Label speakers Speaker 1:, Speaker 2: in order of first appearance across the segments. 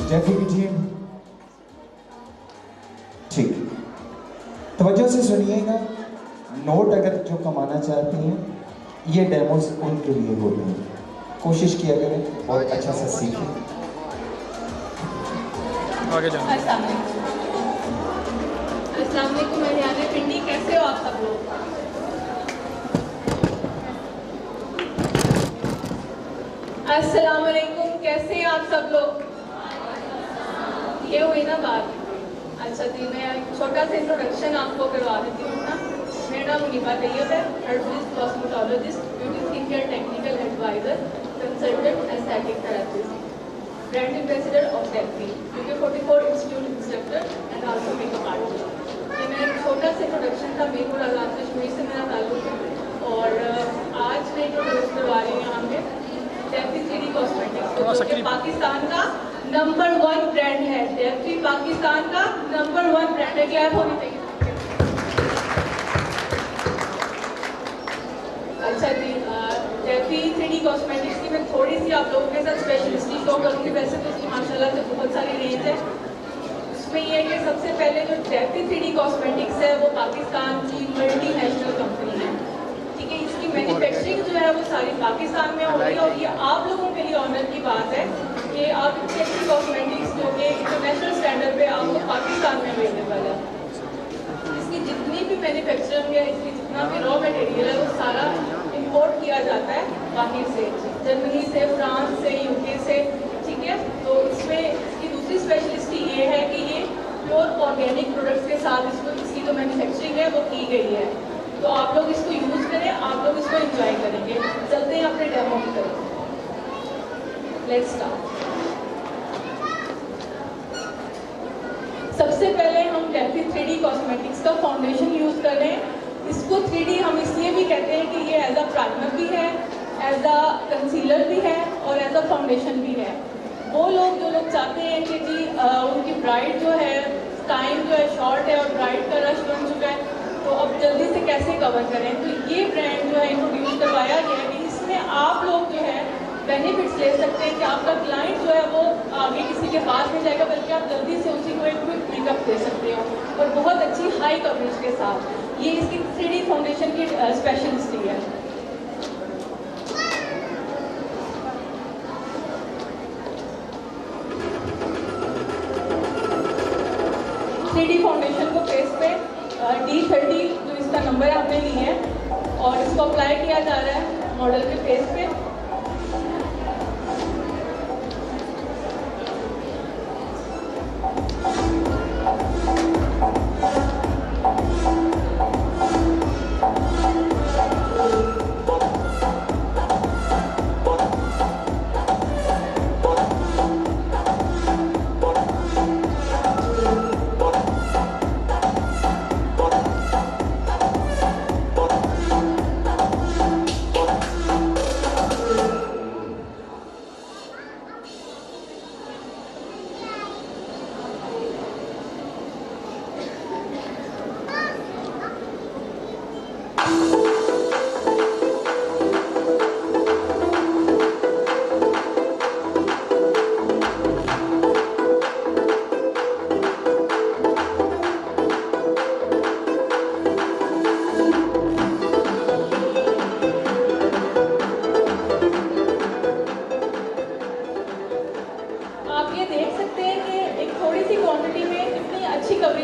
Speaker 1: जैफी की टीम ठीक, तवज्जो से सुनिएगा। नोट अगर जो कमाना चाहती हैं ये डेमोस उनके लिए होते हैं, कोशिश किया करें और अच्छा सा सीखें।
Speaker 2: आगे जाओ।
Speaker 3: अस्सलाम वालेकुम मेहमान पिंडी, कैसे हो आप सब लोग? अस्सलाम वालेकुम, कैसे हैं आप सब लोग? ये हुई ना बात। अच्छा जी, मैं एक छोटा सा इंट्रोडक्शन आपको करवा देती हूँ ना। मेरा नाम मुनीबा तैयब है, herbalist, cosmetologist, beauty skin care technical advisor, consultant, aesthetic therapist, brand ambassador of Delphi, UK 44 institute instructor and also makeup artist. ये मेरा एक छोटा सा इंट्रोडक्शन था। मेरे को आज़ाद कश्मीर से मेरा ताल्लुक है और आज मैं इंट्रोड्यूस करवा रही हूँ यहाँ पे डेल्फी 3D कॉस्मेटिक्स, जो कि पाकिस्तान का नंबर 1 ब्रांड है। डेल्फी पाकिस्तान का नंबर 1 ब्रांड है। क्लैप होनी चाहिए। अच्छा जी, डेल्फी 3D कॉस्मेटिक्स की मैं थोड़ी सी आप लोगों के साथ स्पेशलिस्टी शो करूँगी। वैसे तो इसकी माशाल्लाह से बहुत सारी रेंज है। उसमें ये है कि सबसे पहले जो डेल्फी 3D कॉस्मेटिक्स है वो पाकिस्तान की मल्टीनेशनल कंपनी है, ठीक है। इसकी मैन्युफैक्चरिंग जो है वो सारी पाकिस्तान में हो रही है और ये आप लोगों के लिए ऑनर की बात है कि आप डेल्फी कॉस्मेटिक्स जो कि इंटरनेशनल स्टैंडर्ड पे आपको पाकिस्तान में अवेलेबल है। इसकी जितनी भी मैन्युफैक्चरिंग है, इसकी जितना भी रॉ मटेरियल है वो सारा इंपोर्ट किया जाता है बाहर से, जर्मनी से, फ्रांस से, यूके से, ठीक है। तो इसमें इसकी दूसरी स्पेशलिस्टी ये है कि ये प्योर ऑर्गेनिक प्रोडक्ट्स के साथ इसकी जो मैन्युफैक्चरिंग है वो की गई है। तो आप लोग इसको यूज़ करें, आप लोग इसको एंजॉय करेंगे। चलते हैं अपने डेमो की तरफ। Let's start. सबसे पहले हम डेल्फी 3D कॉस्मेटिक्स का फाउंडेशन यूज़ कर रहे हैं। इसको 3D हम इसलिए भी कहते हैं कि ये एज अ प्राइमर भी है, एज अ कंसीलर भी है और एज अ फाउंडेशन भी है। वो लोग जो लोग चाहते हैं कि जी उनकी ब्राइड जो है, टाइम जो है शॉर्ट है और ब्राइड का रश बन चुका है, तो अब जल्दी से कैसे कवर करें, तो ये ब्रांड जो है इंट्रोड्यूस करवाया गया है कि इसमें आप लोग जो है बेनिफिट्स ले सकते हैं कि आपका क्लाइंट जो है वो आगे किसी के पास नहीं जाएगा, बल्कि आप जल्दी से उसी को एक क्विक मेकअप दे सकते हो और बहुत अच्छी हाई कवरेज के साथ। ये इसकी 3D फाउंडेशन की स्पेशलिस्टी है। फाउंडेशन को फेस पे D30 जो इसका नंबर है हमने ली है और इसको अप्लाई किया जा रहा है मॉडल के फेस पे।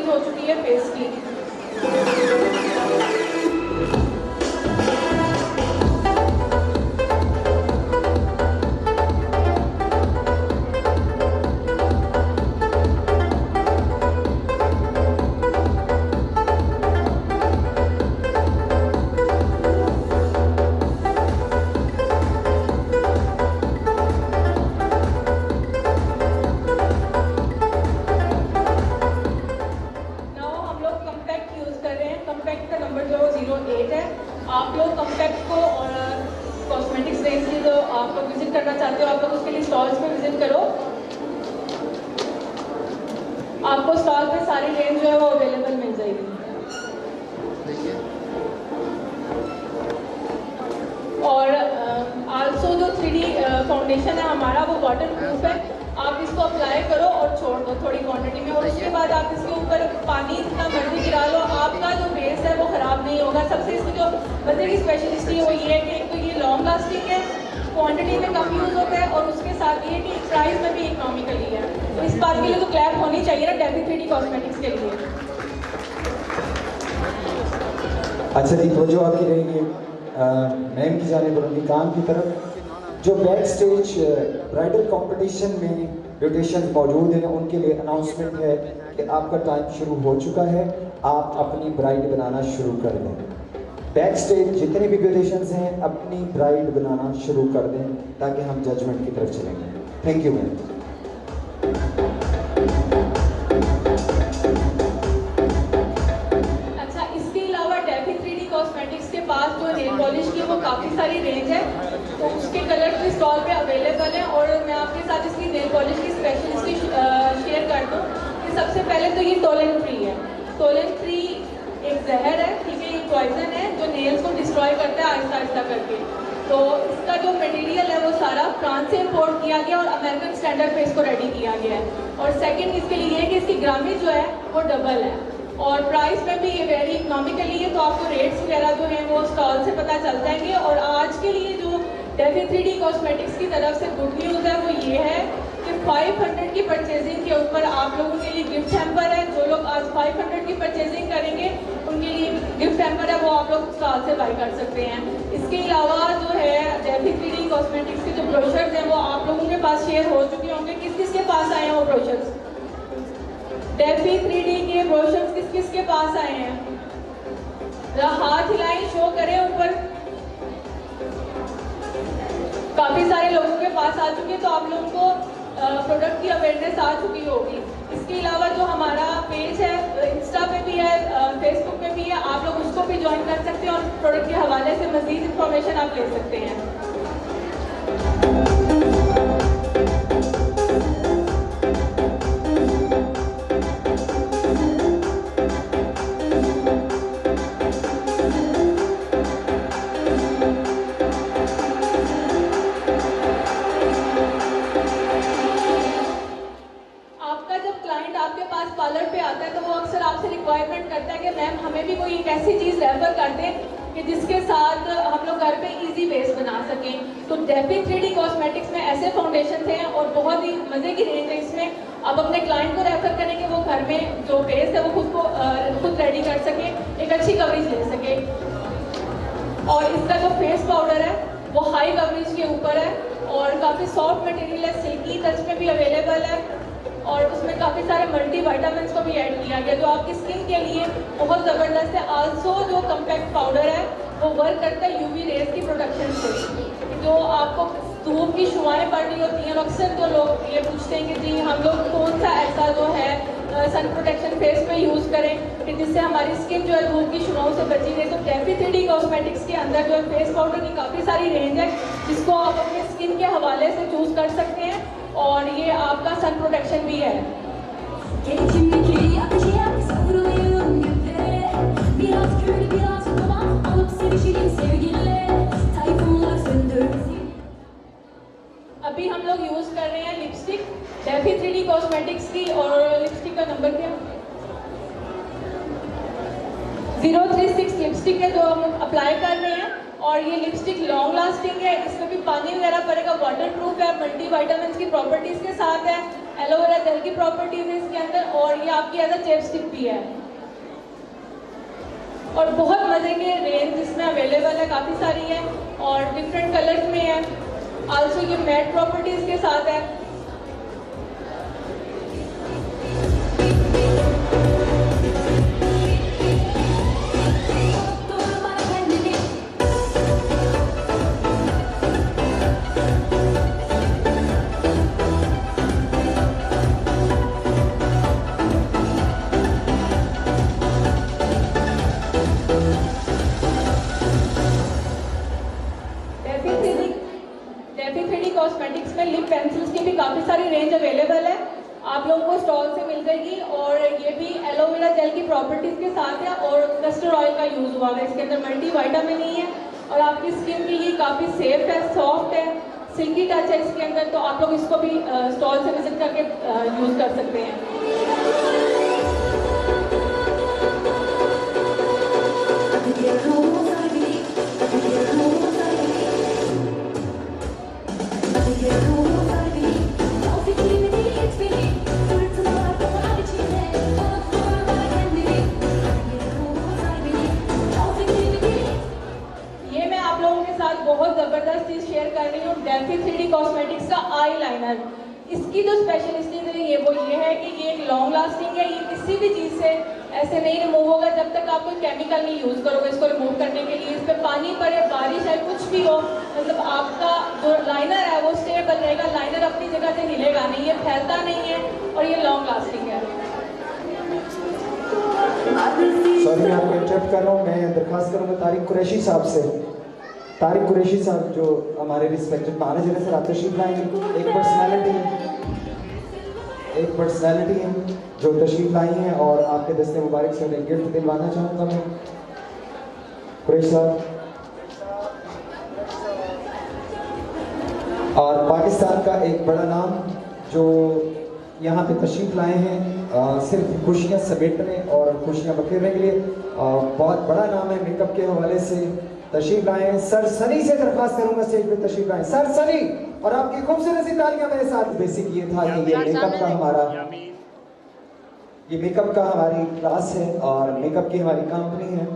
Speaker 3: हो चुकी है फेस की। आप लोग कॉम्पैक्ट को और कॉस्मेटिक्स रेंज की जो आप लोग विजिट करना चाहते हो, आप लोग उसके लिए स्टॉल्स पे विजिट करो। आपको स्टॉल पे सारी रेंज जो है वो अवेलेबल मिल जाएगी। और आल्सो जो 3D फाउंडेशन है हमारा वो वाटर प्रूफ है, आप इसको अप्लाई करो क्वांटिटी में, और उसके बाद आप इसके ऊपर पानी जितना मर्जी गिरा लो, आपका जो बेस है वो ख़राब नहीं होगा। सबसे इसकी जो मज़े की स्पेशलिटी है वो ये है कि एक तो ये लॉन्ग लास्टिंग है, क्वांटिटी में कम यूज़ होता है, और उसके साथ ये कि प्राइस में भी इकोनॉमिकली है। तो इस बात के लिए तो क्लैप होनी चाहिए ना डेफी 3D कॉस्मेटिक्स के लिए।
Speaker 2: अच्छा जी, तो जो आपकी रहेगी मैम की जाने पर उनकी काम की तरफ, जो बैक स्टेज ब्राइडल कंपटीशन में ब्यूटिशियन मौजूद हैं उनके लिए अनाउंसमेंट है कि आपका टाइम शुरू हो चुका है, आप अपनी ब्राइड बनाना शुरू कर दें। बैक स्टेज जितने भी ब्यूटिशियंस हैं अपनी ब्राइड बनाना शुरू कर दें ताकि हम जजमेंट की तरफ चलेंगे। Thank you ma'am.
Speaker 3: अच्छा, इसके अलावा डेफी 3D कॉस्मेटिक्स के पास जो नेल पॉलिश की वो काफ़ी सारी रेंज है, तो उसके कलर भी स्टॉल पे अवेलेबल हैं। और मैं आपके साथ इसकी नेल पॉलिश की स्पेशलिटी शेयर कर दूँ कि सबसे पहले तो ये टोलेंट फ्री है। टोलेंट फ्री एक जहर है, ठीक है, ये पॉइजन है जो नेल्स को डिस्ट्रॉय करता है आहिस्ता आहिस्ता करके। तो इसका जो मटेरियल है वो सारा फ्रांस से इंपोर्ट किया गया और अमेरिकन स्टैंडर्ड पे इसको रेडी किया गया है। और सेकंड इसके लिए है कि इसकी ग्रामेज जो है वो डबल है, और प्राइस में भी ये वेरी इकोनॉमिकली है। तो आपको रेट्स वगैरह जो हैं वो स्टॉल से पता चल जाएंगे। और आज के लिए जो डेफी 3D कॉस्मेटिक्स की तरफ से गुड न्यूज़ है वो ये है कि 500 की परचेजिंग के ऊपर आप लोगों के लिए गिफ्ट हैम्पर है। जो लोग आज 500 की परचेजिंग करेंगे उनके लिए गिफ्ट हैम्पर है, वो आप लोग स्टॉल से बाय कर सकते हैं। इसके अलावा जो है डेफी 3D कॉस्मेटिक्स के जो ब्रोशर्स हैं वो आप लोगों के पास शेयर हो चुके होंगे। किस किस के पास आए हैं वो ब्रोशर्स? डेफी 3D के ब्रोशर्स किस किस के पास आए हैं? हाथ हिलाएं, शो करें ऊपर। काफ़ी सारे लोगों के पास आ चुके, तो आप लोगों को प्रोडक्ट की अवेयरनेस आ चुकी होगी। इसके अलावा जो हमारा पेज है इंस्टा पे भी है, फेसबुक पे भी है, आप लोग उसको भी ज्वाइन कर सकते हैं और प्रोडक्ट के हवाले से मज़ीद इंफॉर्मेशन आप ले सकते हैं। पार्लर पे आता है तो वो अक्सर आपसे रिक्वायरमेंट करता है कि मैम हमें भी कोई एक ऐसी चीज़ रेफर कर दें कि जिसके साथ हम लोग घर पे इजी बेस बना सकें। तो डेफी 3D कॉस्मेटिक्स में ऐसे फाउंडेशन हैं और बहुत ही मज़े की रेंज है। इसमें आप अपने क्लाइंट को रेफर करें कि वो घर में जो बेस है वो खुद रेडी कर सके, एक अच्छी कवरेज ले सके। और इसका जो फेस पाउडर है वो हाई कवरेज के ऊपर है और काफ़ी सॉफ्ट मटेरियल है, सिल्की टच में भी अवेलेबल है, और उसमें काफ़ी सारे मल्टी वाइटामिन को भी ऐड किया गया जो आपकी स्किन के लिए बहुत ज़बरदस्त है। आल्सो जो कम्पैक्ट पाउडर है वो वर्क करता है यूवी रेज की प्रोडक्शन से, जो आपको धूप की शुआएं पड़ रही होती हैं। अक्सर तो लोग ये पूछते हैं कि जी हम लोग कौन सा ऐसा जो है सन प्रोटेक्शन फेस पे यूज़ करें कि जिससे हमारी स्किन जो है धूप की शुआओं से बची रहे। तो डेफी 3D कॉस्मेटिक्स के अंदर जो है फेस पाउडर की काफ़ी सारी रेंज है जिसको आप अपने स्किन के हवाले से चूज़ कर सकते हैं, और ये आपका सन प्रोटेक्शन भी है। अभी हम लोग यूज़ कर रहे हैं लिपस्टिक डेफी 3D कॉस्मेटिक्स की, और लिपस्टिक का नंबर क्या? 036 लिपस्टिक है जो हम अप्लाई कर रहे हैं। और ये लिपस्टिक लॉन्ग लास्टिंग है, इसमें भी पानी वगैरह पड़ेगा, वाटर प्रूफ है, मल्टी वाइटामिन की प्रॉपर्टीज़ के साथ है, एलोवेरा जेल की प्रॉपर्टीज़ है इसके अंदर, और ये आपकी एज अ चेपस्टिक भी है। और बहुत मज़े के रेंज इसमें अवेलेबल है, काफ़ी सारी है और डिफरेंट कलर्स में है। आल्सो ये मैट प्रॉपर्टीज़ के साथ है। डेफी 3D कॉस्मेटिक्स में लिप पेंसिल्स की भी काफ़ी सारी रेंज अवेलेबल है, आप लोगों को स्टॉल से मिल जाएगी। और ये भी एलोवेरा जेल की प्रॉपर्टीज़ के साथ है और कस्टर्ड ऑयल का यूज़ हुआ है। इसके अंदर मल्टी वाइटामिन ही है और आपकी स्किन के लिए काफ़ी सेफ है, सॉफ्ट है, सिल्की टच है इसके अंदर। तो आप लोग इसको भी स्टॉल से विजिट करके यूज़ कर सकते हैं। लॉन्ग लास्टिंग है, ये किसी भी चीज़ से ऐसे नहीं रिमूव होगा जब तक आप कोई केमिकल नहीं यूज़ करोगे इसको रिमूव करने के लिए। इस पर पानी पड़े, बारिश है, कुछ भी हो, मतलब आपका जो लाइनर है वो स्टेबल रहेगा, लाइनर अपनी जगह से हिलेगा नहीं, ये फैलता नहीं है और ये लॉन्ग लास्टिंग है।
Speaker 2: सॉरी मैं आपको इंटरप्ट कर रहा हूँ, मैं दरख्वास्त करूँगा तारिक कुरैशी साहब से। तारिक कुरैशी साहब जो हमारे रिस्पेक्टेड मैनेजर है सर, आप तशरीफ लाएंगे। एक पर्सनैलिटी है जो तशरीफ लाई हैं और आपके दस्ते मुबारक से उन्हें गिफ्ट दिलवाना चाहूँगा मैं। कुरैशी साहब और पाकिस्तान का एक बड़ा नाम जो यहाँ पे तशरीफ लाए हैं सिर्फ खुशियाँ समेटने और खुशियाँ बखेरने के लिए, बहुत बड़ा नाम है, मेकअप के हवाले से तशरीफ लाए हैं। सर सनी से दरख्वास्त करूंगा स्टेज पे तशरीफ लाए। सर सनी और आपकी खूबसूरत सी तालियां मेरे साथ। बेसिक ये था कि ये मेकअप का हमारी क्लास है और मेकअप की हमारी कंपनी है,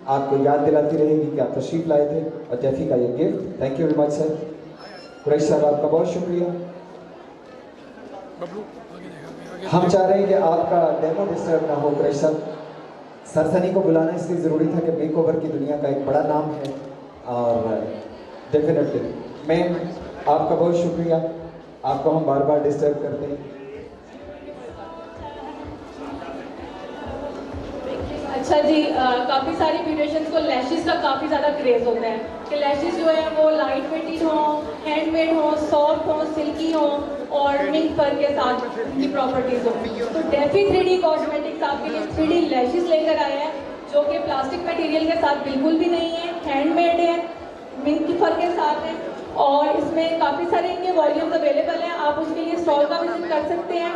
Speaker 2: आपको याद दिलाती रहेगी कि आप तशरीफ लाए थे और जैफी का ये gift. Thank you very much sir. Qureshi साहब आपका बहुत शुक्रिया। हम चाह रहे हैं कि आपका डेमो डिस्टर्ब ना हो। कुरैशी साहब, सर सनी को बुलाना इसलिए ज़रूरी था कि मेकओवर की दुनिया का एक बड़ा नाम है और डेफिनेटली मैं आपका बहुत शुक्रिया। आपको हम बार बार डिस्टर्ब करते हैं।
Speaker 3: अच्छा जी, काफ़ी सारी ब्यूटिशियंस को लैशेस का काफ़ी ज़्यादा क्रेज होता है कि लैशेस जो है वो लाइट वेटेड हो, हैंडमेड हो, सॉफ्ट हो, सिल्की हो और मिंक फर के साथ की प्रॉपर्टीज हो। तो डेफी 3D कॉस्मेटिक्स आपके लिए 3D लैशेस लेकर आया है जो कि प्लास्टिक मटेरियल के साथ बिल्कुल भी नहीं है, हैंडमेड है, मिंक फर के साथ है और इसमें काफ़ी सारे इनके वॉल्यूम्स अवेलेबल हैं। आप उसके लिए स्टॉल का विजिट कर सकते हैं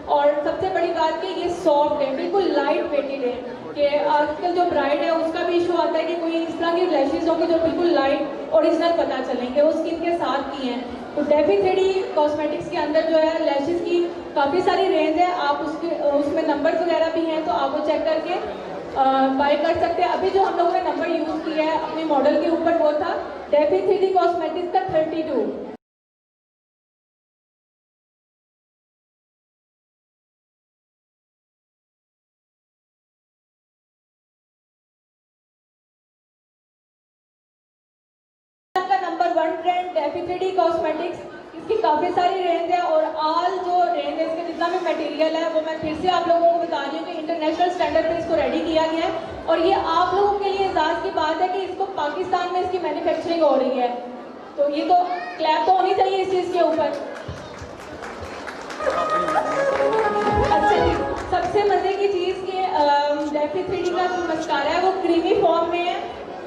Speaker 3: और सबसे बड़ी बात कि ये सॉफ्ट है, बिल्कुल लाइट वेटेड है कि आजकल जो ब्राइड है उसका भी इशू आता है कि कोई इस तरह की लैशेस होंगी जो बिल्कुल लाइट ओरिजिनल पता चलेंगे वो स्किन के साथ की हैं। तो डेफी 3D कॉस्मेटिक्स के अंदर जो है लैशेस की काफ़ी सारी रेंज है, आप उसमें नंबर वगैरह भी हैं तो आप वो चेक करके बाय कर सकते हैं। अभी जो हम लोगों ने नंबर यूज़ किया है अपने मॉडल के ऊपर वो था डेफी 3D कॉस्मेटिक्स का 32। Number 1 brand DeFi 3D cosmetics, इसकी काफ़ी सारी रेंज है और ऑल जो रेंज है इसका जितना भी मटेरियल है वो मैं फिर से आप लोगों को बता रही हूँ कि इंटरनेशनल स्टैंडर्ड पे इसको रेडी किया गया है और ये आप लोगों के लिए एजाज़ की बात है कि इसको पाकिस्तान में इसकी मैन्युफैक्चरिंग हो रही है, तो ये तो क्लैप तो होनी चाहिए इस चीज़ के ऊपर। अच्छा जी, सबसे मज़े की चीज़ कि डेफी 3D का जो मस्कारा है वो क्रीमी फॉर्म में है,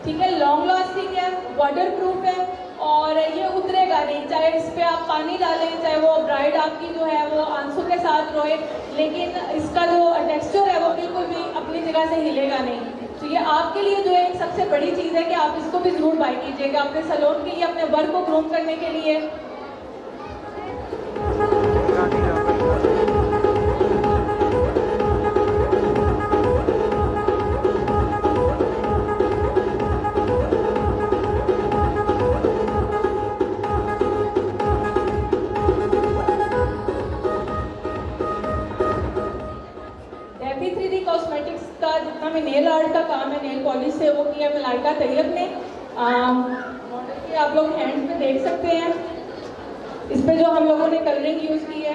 Speaker 3: ठीक है, लॉन्ग लास्टिंग है, वाटर प्रूफ है और ये उतरेगा नहीं, चाहे इस पर आप पानी डालें, चाहे वो ब्राइड आपकी जो है वो आंसू के साथ रोए, लेकिन इसका जो टेक्सचर है वो बिल्कुल भी अपनी जगह से हिलेगा नहीं। तो ये आपके लिए जो है एक सबसे बड़ी चीज़ है कि आप इसको भी ज़रूर बाय कीजिएगा अपने सैलून के लिए, अपने वर्क को ग्रूम करने के लिए। जितना भी नेल आर्ट का काम है, नेल पॉलिश से वो किया मलाइका तैयब ने। मॉडल के आप लोग हैंड्स में देख सकते हैं, इस पे जो हम लोगों ने कलरिंग यूज की है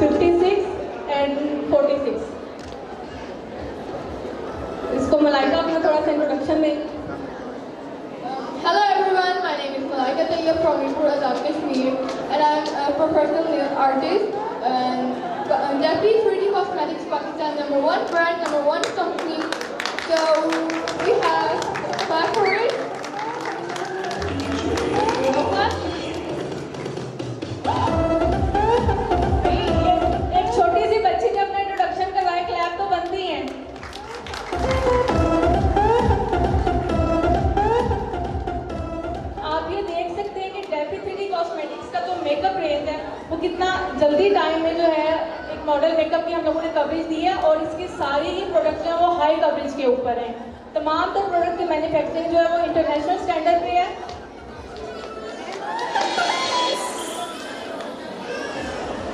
Speaker 3: 56 एंड 46। इसको मलाइका अपना थोड़ा सा इंट्रोडक्शन दें।
Speaker 4: Hello everyone, my name is Malaika Tayyab from Raipur, Azad, Kashmir, and I'm a professional nail artist. And Defi 3D Cosmetics Pakistan #1 brand, #1 company. So we have clap for it.
Speaker 3: एक छोटी सी बच्ची ने अपना introduction करवाया, clap तो बनती है। आप ये देख सकते हैं कि डेफी 3D कॉस्मेटिक्स का जो मेकअप रेंज है वो कितना जल्दी टाइम में जो है एक मॉडल मेकअप की हम लोगों ने कवरेज दी है और इसकी सारी ही प्रोडक्ट्स जो है वो हाई कवरेज के ऊपर हैं। तमाम तो प्रोडक्ट की मैन्युफैक्चरिंग जो है वो इंटरनेशनल स्टैंडर्ड पे है।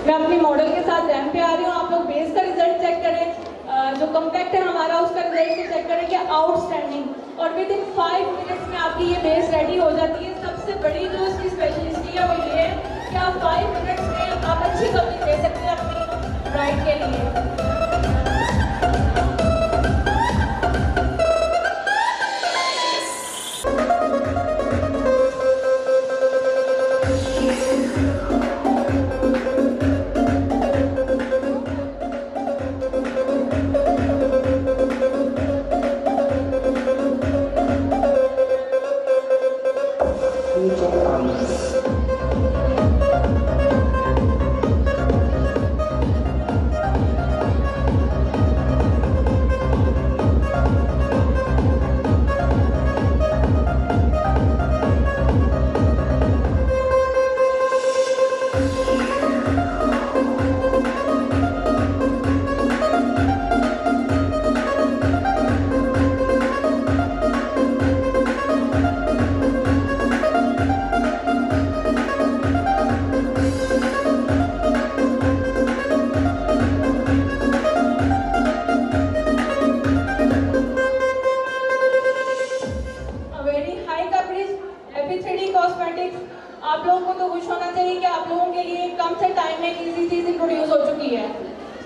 Speaker 3: मैं अपनी मॉडल के साथ रैंप पे आ रही हूँ, आप लोग बेस का रिजल्ट चेक करें, जो कम्पैक्ट है हमारा उसका रिजल्ट भी चेक करें कि आउटस्टैंडिंग, और विद इन 5 मिनट्स में आपकी ये बेस रेडी हो जाती है। सबसे बड़ी जो इसकी स्पेशलिस्टी है वो ये है कि आप 5 मिनट्स में आप अच्छी कवरिंग दे सकते हैं अपनी ब्राइड के लिए। आप लोगों को तो खुश होना चाहिए कि आप लोगों के लिए कम से टाइम में एक इजी चीज इंट्रोड्यूस हो चुकी है।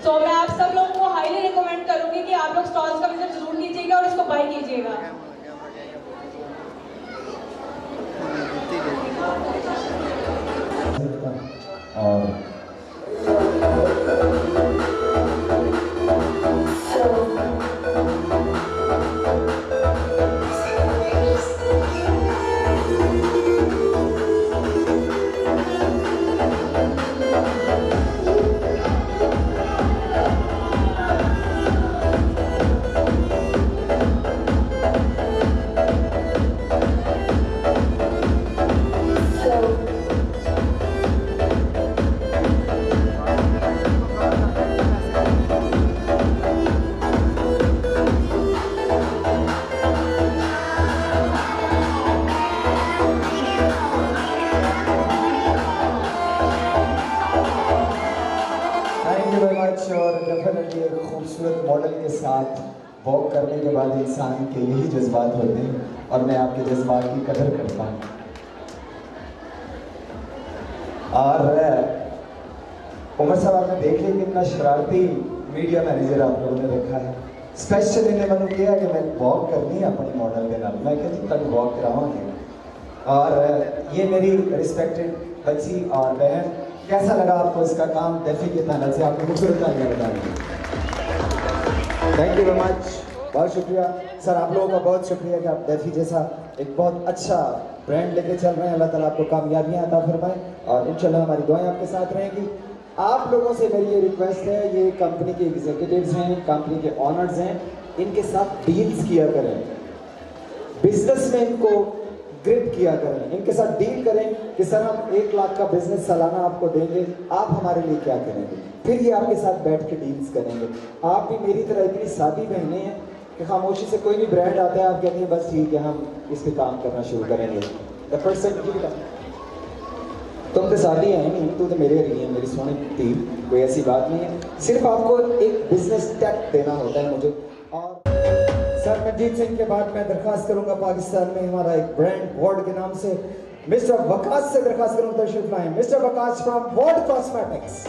Speaker 3: तो मैं आप सब लोगों को हाईली रिकमेंड करूंगी कि आप लोग स्टॉल्स का विजिट जरूर कीजिएगा और इसको बाय कीजिएगा।
Speaker 2: और और डेफिनेटली एक खूबसूरत मॉडल के साथ वॉक करने के बाद इंसान के यही जज्बात होते हैं और मैं आपके जज्बात की कदर करता हूँ। और उमर साहब आपने देख लिया कितना शरारती मीडिया मैनेजर आप लोगों ने रखा है। स्पेशल इन्हें मैंने किया कि मैं वॉक करनी है अपनी मॉडल के नाल, मैं कहती तक वॉक करावांगे। और ये मेरी रिस्पेक्टेड बच्ची और बहन, कैसा लगा आपको इसका काम? डेफी के पैनल से आपको खूबसूरत तालियां बताएंगे। थैंक यू वेरी मच, बहुत शुक्रिया सर, आप लोगों का बहुत शुक्रिया कि आप डेफी जैसा एक बहुत अच्छा ब्रांड लेके चल रहे हैं। अल्लाह ताला आपको कामयाबियां अता फरमाए और इंशाल्लाह हमारी दुआएं आपके साथ रहेंगी। आप लोगों से मेरी ये रिक्वेस्ट है, ये कंपनी के एग्जीक्यूटिव्स हैं, कंपनी के ऑनर्स हैं, इनके साथ डील्स किया करें, बिजनेस में इनको ग्रिप किया करें, इनके साथ डील करें कि सर हम 1 लाख का बिजनेस सालाना आपको देंगे, आप हमारे लिए क्या करेंगे। फिर ये आपके साथ बैठ के डील्स करेंगे। आप भी मेरी तरह इतनी सादी बहनें हैं कि खामोशी से कोई भी ब्रांड आता है आप कहते हैं बस ठीक है हम इस पे काम करना शुरू करेंगे। तुम तो सादी है नहीं, तू तो मेरे रही है, मेरी सोनी थी, कोई ऐसी बात नहीं है। सिर्फ आपको एक बिजनेस टैक्ट देना होता है मुझे। और सर मनजीत सिंह के बाद मैं दरखास्त करूंगा पाकिस्तान में हमारा एक ब्रांड वर्ड के नाम से मिस्टर वकास से दरखास्त करूंगा तशरीफ लाएं। Mister Waqas from word cosmetics.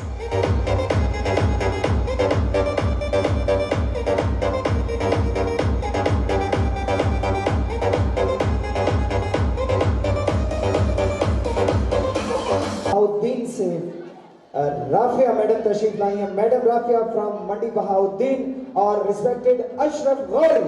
Speaker 2: Bahauddin से राफिया मैडम तशरीफ लाई हैं। मैडम राफिया फ्रॉम मंडी बहाउद्दीन और रिस्पेक्टेड अशरफ गौरी।